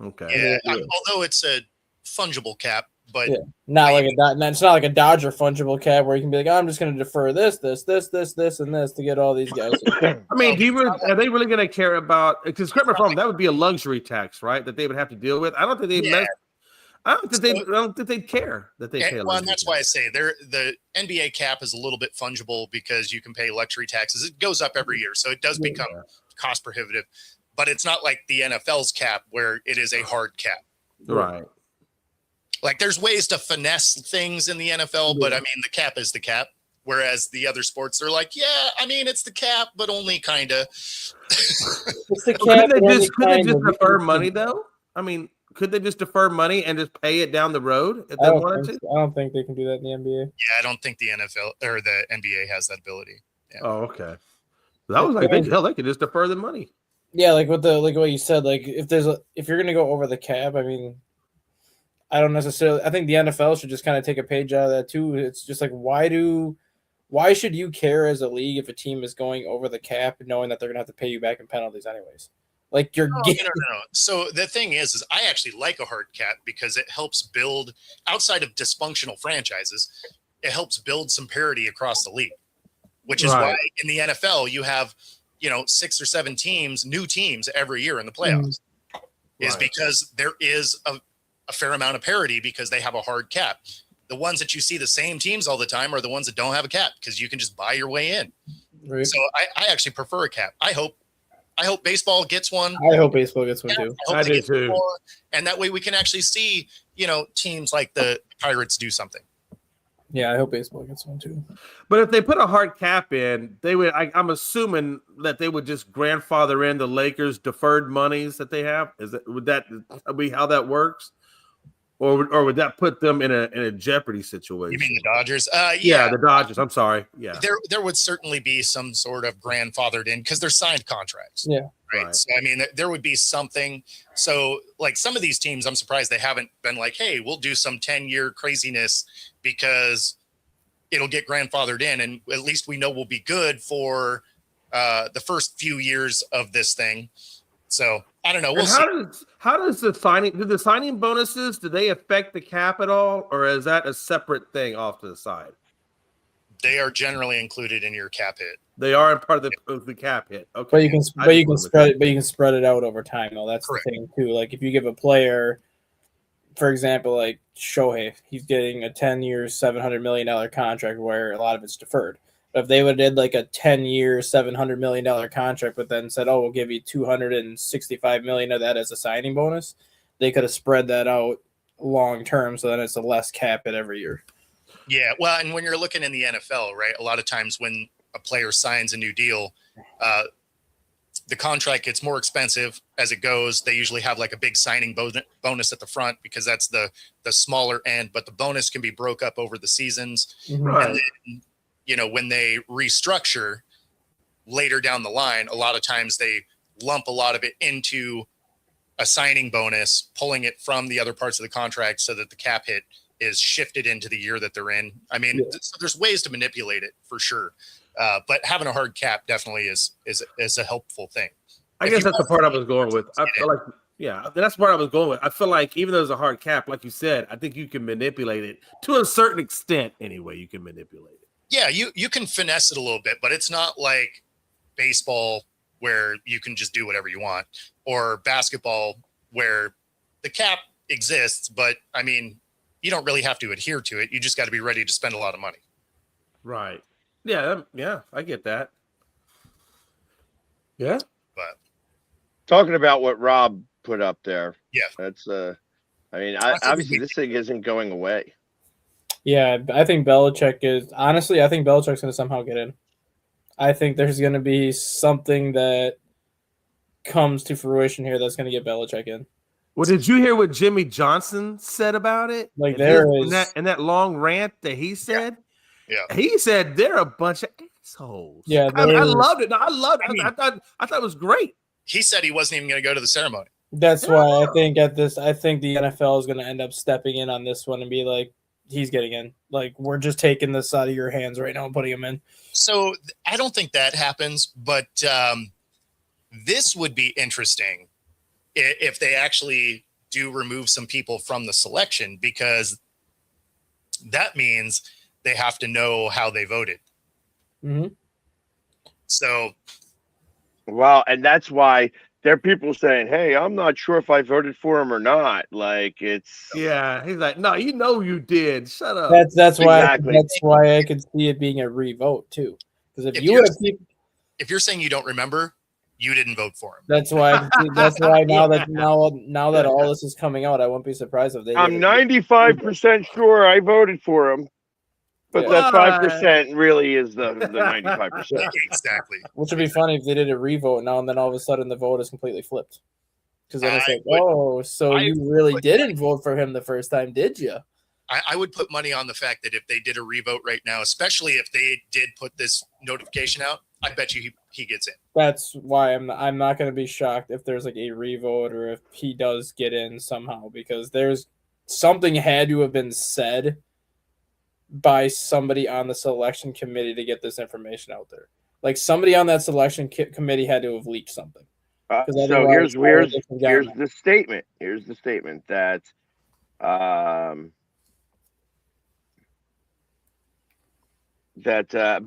Okay. Yeah, although it's a fungible cap, but it's not like a Dodger fungible cap where you can be like, I'm just going to defer this, and this to get all these guys. I mean, are they really going to care about? Because correct me if I'm wrong, that would be a luxury tax, right? That they would have to deal with. I don't think I don't think they'd care that they pay. Well, and that's why I say the NBA cap is a little bit fungible because you can pay luxury taxes. It goes up every year, so it does become cost prohibitive, but it's not like the NFL's cap where it is a hard cap. Right. Like there's ways to finesse things in the NFL, but I mean, the cap is the cap. Whereas the other sports, they're like, yeah, I mean, it's the cap, but only kind of. It's the cap. Could they just defer money though? I mean, could they just defer money and just pay it down the road if they wanted to? I don't think they can do that in the NBA. Yeah, I don't think the NFL or the NBA has that ability. Yeah. Oh, okay. That was like they could just defer the money. Yeah, like what you said, like if you're gonna go over the cap, I mean, I don't necessarily. I think the NFL should just kind of take a page out of that too. It's just like why should you care as a league if a team is going over the cap, knowing that they're gonna have to pay you back in penalties anyways? Like you're no. So the thing is I actually like a hard cap because it helps build outside of dysfunctional franchises. It helps build some parity across the league, which is why in the NFL you have 6 or 7 new teams every year in the playoffs. Is because there is a fair amount of parity because they have a hard cap. The ones that you see the same teams all the time are the ones that don't have a cap because you can just buy your way in. Right. So I actually prefer a cap. I hope baseball gets one. I hope baseball gets one too. I do too. More, and that way we can actually see, teams like the Pirates do something. Yeah, I hope baseball gets one too. But if they put a hard cap in, they would. I'm assuming that they would just grandfather in the Lakers' deferred monies that they have. Would that be how that works? Or would that put them in a jeopardy situation? You mean the Dodgers? Yeah, the Dodgers. I'm sorry. Yeah, there would certainly be some sort of grandfathered in because they're signed contracts. Yeah, right. So I mean, there would be something. So like some of these teams, I'm surprised they haven't been like, hey, we'll do some 10-year craziness because it'll get grandfathered in, and at least we know we'll be good for the first few years of this thing. So I don't know. We'll see. How does the signing bonuses, do they affect the cap at all, or is that a separate thing off to the side? They are generally included in your cap hit. They are part of the cap hit. Okay, but you can spread it out over time though. That's correct. The thing too. Like if you give a player, for example, like Shohei, he's getting a 10-year, $700 million contract where a lot of it's deferred. If they would have did like a 10-year, $700 million contract, but then said, "Oh, we'll give you $265 million of that as a signing bonus," they could have spread that out long term, so then it's a less cap hit every year. Yeah, well, and when you're looking in the NFL, right, a lot of times when a player signs a new deal, the contract gets more expensive as it goes. They usually have like a big signing bonus at the front because that's the smaller end, but the bonus can be broke up over the seasons. Right. And then, when they restructure later down the line, a lot of times they lump a lot of it into a signing bonus, pulling it from the other parts of the contract so that the cap hit is shifted into the year that they're in. I mean, so there's ways to manipulate it for sure. But having a hard cap definitely is a helpful thing. I guess that's the part I was going with. I feel like, that's the part I was going with. I feel like even though there's a hard cap, like you said, I think you can manipulate it to a certain extent. Anyway, you can manipulate it. Yeah, you can finesse it a little bit, but it's not like baseball where you can just do whatever you want, or basketball where the cap exists, but I mean, you don't really have to adhere to it. You just got to be ready to spend a lot of money. Right. Yeah, I get that. Yeah. But talking about what Rob put up there. Yeah. That's obviously this thing isn't going away. Yeah, I think Belichick's going to somehow get in. I think there's going to be something that comes to fruition here that's going to get Belichick in. Well, did you hear what Jimmy Johnson said about it? Like in that long rant that he said? Yeah. He said they're a bunch of assholes. Yeah, I loved it. No, I loved it. I thought it was great. He said he wasn't even going to go to the ceremony. That's why I think the NFL is going to end up stepping in on this one and be like, he's getting in. Like, we're just taking this out of your hands right now and putting him in. So I don't think that happens, but this would be interesting if they actually do remove some people from the selection, because that means they have to know how they voted. Mm-hmm. So, well, and that's why there are people saying, "Hey, I'm not sure if I voted for him or not." Like it's he's like, "No, you did. Shut up." That's why I could see it being a revote too. Because if you're saying you don't remember, You didn't vote for him. That's why. That's why now that all this is coming out, I wouldn't be surprised if they. I'm 95% sure I voted for him, but that 5% really is the 95%. Exactly. Which would be funny if they did a revote now and then all of a sudden the vote is completely flipped. Because then it's like, so you really didn't vote for him the first time, did you? I would put money on the fact that if they did a revote right now, especially if they did put this notification out, I bet you he gets in. That's why I'm not going to be shocked if there's like a revote or if he does get in somehow, because there's something had to have been said by somebody on the selection committee to get this information out there. Like somebody on that selection committee had to have leaked something. So here's the statement. Here's the statement that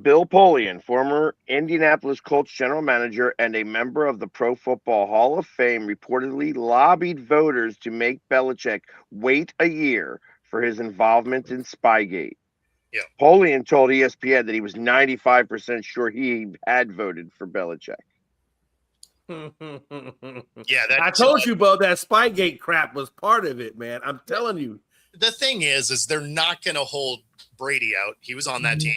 Bill Polian, former Indianapolis Colts general manager and a member of the Pro Football Hall of Fame, reportedly lobbied voters to make Belichick wait a year for his involvement in Spygate. Yeah. Polian told ESPN that he was 95% sure he had voted for Belichick. Yeah, I told you, Bo, that Spygate crap was part of it, man. I'm telling you. The thing is they're not going to hold Brady out. He was on that team.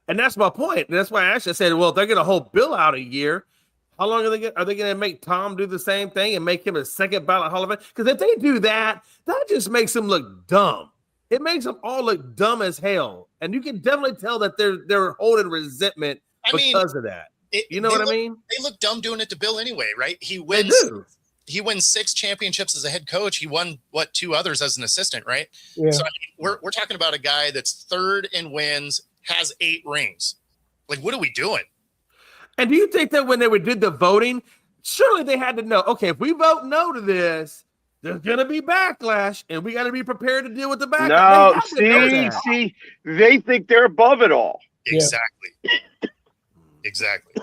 And that's my point. That's why I actually said, well, if they're going to hold Bill out a year, how long are they going to make Tom do the same thing and make him a second ballot Hall of Fame? Because if they do that, that just makes him look dumb. It makes them all look dumb as hell. And you can definitely tell that they're holding resentment because of that. You know what I mean? They look dumb doing it to Bill anyway, right? He wins 6 championships as a head coach. He won 2 others as an assistant, right? Yeah. So I mean, we're talking about a guy that's 3rd in wins, has 8 rings. Like, what are we doing? And do you think that when they did the voting, surely they had to know, okay, if we vote no to this, there's going to be backlash, and we got to be prepared to deal with the backlash. No, see, they think they're above it all. Exactly. Yeah. Exactly.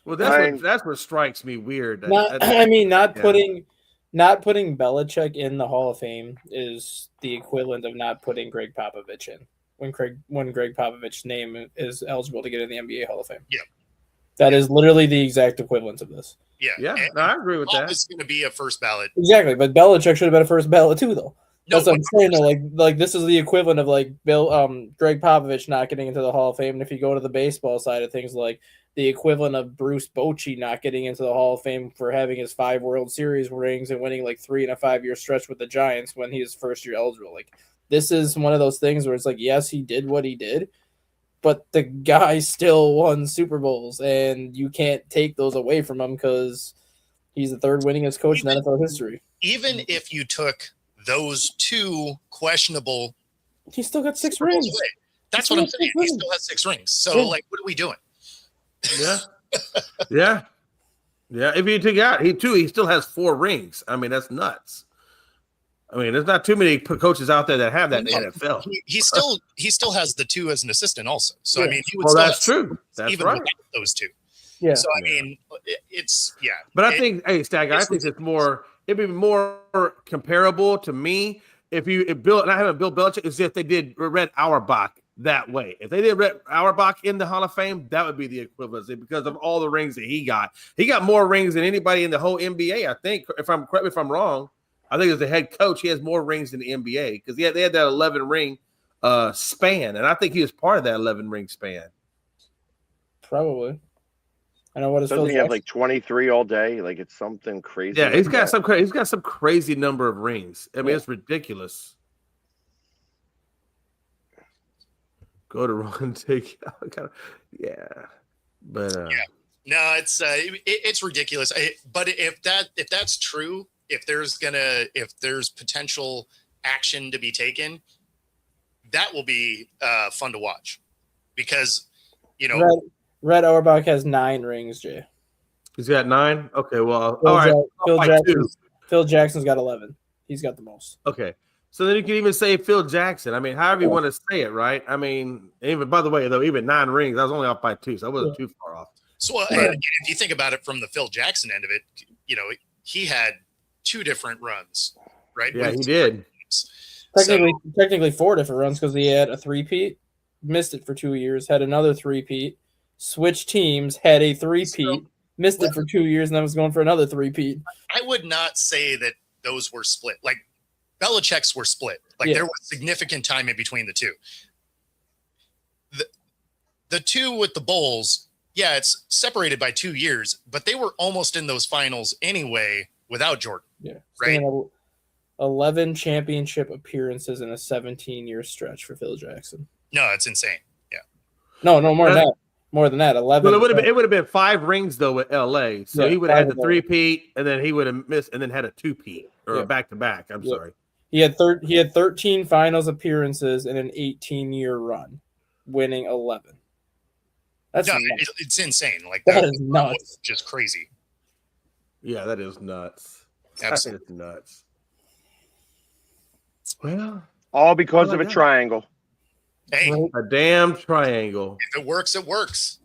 Well, that's what strikes me weird. Not putting Belichick in the Hall of Fame is the equivalent of not putting Greg Popovich in when Greg Popovich's name is eligible to get in the NBA Hall of Fame. Yeah. That is literally the exact equivalence of this. Yeah. No, I agree with that. It's going to be a first ballot. Exactly, but Belichick should have been a first ballot too, though. No, that's what I'm saying. Though. Like this is the equivalent of like Greg Popovich not getting into the Hall of Fame. And if you go to the baseball side of things, like the equivalent of Bruce Bochy not getting into the Hall of Fame for having his 5 World Series rings and winning like 3 in a 5-year stretch with the Giants when he was first year eligible. Like this is one of those things where it's like, yes, he did what he did, but the guy still won Super Bowls, and you can't take those away from him because he's the 3rd winningest coach in NFL history. Even if you took those 2 questionable, he still got 6 rings. That's what I'm saying. He still has 6 rings. So, like, what are we doing? Yeah. If you take out, he still has 4 rings. I mean, that's nuts. I mean, there's not too many coaches out there that have that in the NFL. He still has the 2 as an assistant also. So I mean, he would. Well, that's true. That's even right. without those 2. Yeah. So I mean, it's. But I think, Stagg, I think it's more. It'd be more comparable to me if Bill and I haven't Bill Belichick is if they did Red Auerbach that way. If they did Red Auerbach in the Hall of Fame, that would be the equivalent because of all the rings that he got. He got more rings than anybody in the whole NBA. I think. Correct me if I'm wrong. I think as the head coach, he has more rings than the NBA because they had that 11 ring span, and I think he was part of that 11 ring span. Probably. I know what his. Doesn't he have like 23 all day? Like it's something crazy. Yeah, he's got some crazy number of rings. I mean, it's ridiculous. Go to run, take out. Yeah, but no, it's ridiculous. But if that's true, if there's potential action to be taken, that will be fun to watch because Red Auerbach has 9 rings, Jay. He's got 9? Okay, well, all right. Phil Jackson's got 11. He's got the most. Okay. So then you can even say Phil Jackson. I mean, however you want to say it, right? I mean, even by the way, though, even 9 rings, I was only off by 2, so I wasn't too far off. So if you think about it from the Phil Jackson end of it, he had 2 different runs, right? Yeah, he did. Technically 4 different runs because he had a 3-peat, missed it for 2 years, had another 3-peat, switched teams, had a three-peat, So- missed it for 2 years, and then was going for another three-peat. I would not say that those were split. Like Belichick's were split. Like Yeah. there was significant time in between the two. The two with the Bulls, yeah, it's separated by 2 years, but they were almost in those finals anyway without Jordan. Yeah. Right. 11 championship appearances in a 17-year stretch for Phil Jackson. No, it's insane. No, more than that. More than that. 11. Well, it would have been 5 rings though with LA. So Yeah, he would have had 5 the of them. 3-peat, and then he would have missed, and then had a 2-peat or Yeah. a back-to-back. I'm Yeah. sorry. He had 13 finals appearances in an 18-year run, winning 11. That's No, nuts. it's insane. Like That that is nuts. was just crazy. Yeah, that is nuts. Absolutely. That is nuts. Well, All because Oh, of a yeah. triangle. Hey, Right. a damn triangle. if it works, it works.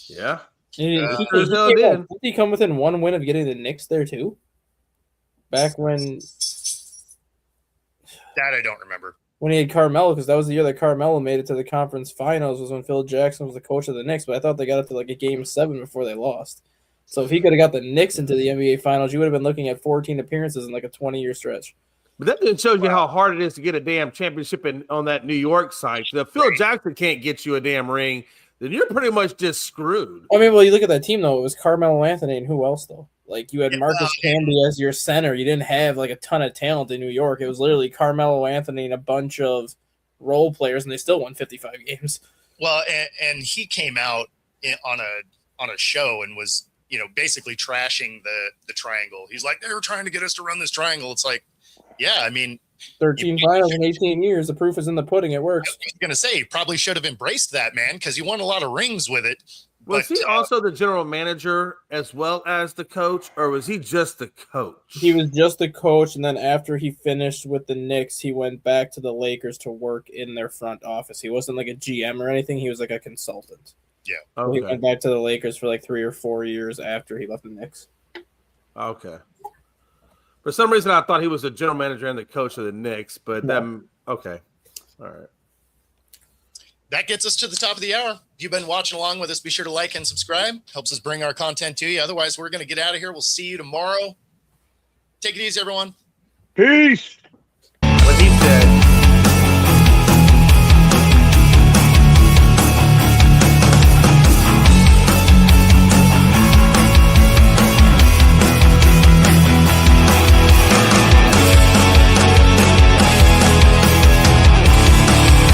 Yeah. He Sure as hell did. didn't he come within 1 win of getting the Knicks there too? Back when That I don't remember. he had Carmelo, because that was the year that Carmelo made it to the conference finals, was when Phil Jackson was the coach of the Knicks. But I thought they got it to like a game 7 before they lost. So if he could have got the Knicks into the NBA finals, you would have been looking at 14 appearances in like a 20-year stretch. But that just shows you how hard it is to get a damn championship on that New York side. So if Phil Jackson can't get you a damn ring, then you're pretty much just screwed. I mean, well, you look at that team though; it was Carmelo Anthony and who else though? Like you had Yeah, Marcus Camby as your center. You didn't have like a ton of talent in New York. It was literally Carmelo Anthony and a bunch of role players, and they still won 55 games. Well, and he came out on a show and was, basically trashing the triangle. He's like, they were trying to get us to run this triangle. It's like, yeah, I mean, 13 finals in 18 years. The proof is in the pudding. It I works. was going to say, you probably should have embraced that, man, because you won a lot of rings with it. Was But, he also the general manager as well as the coach, or was he just the coach? He was just the coach, and then after he finished with the Knicks, he went back to the Lakers to work in their front office. He wasn't like a GM or anything. He was like a consultant. So he Okay. went back to the Lakers for like 3 or 4 years after he left the Knicks. Okay. For some reason, I thought he was the general manager and the coach of the Knicks, but No. then okay, all right. that gets us to the top of the hour. If you've been watching along with us, be sure to like and subscribe. Helps us bring our content to you. Otherwise, we're going to get out of here. We'll see you tomorrow. Take it easy, everyone. Peace. What he said.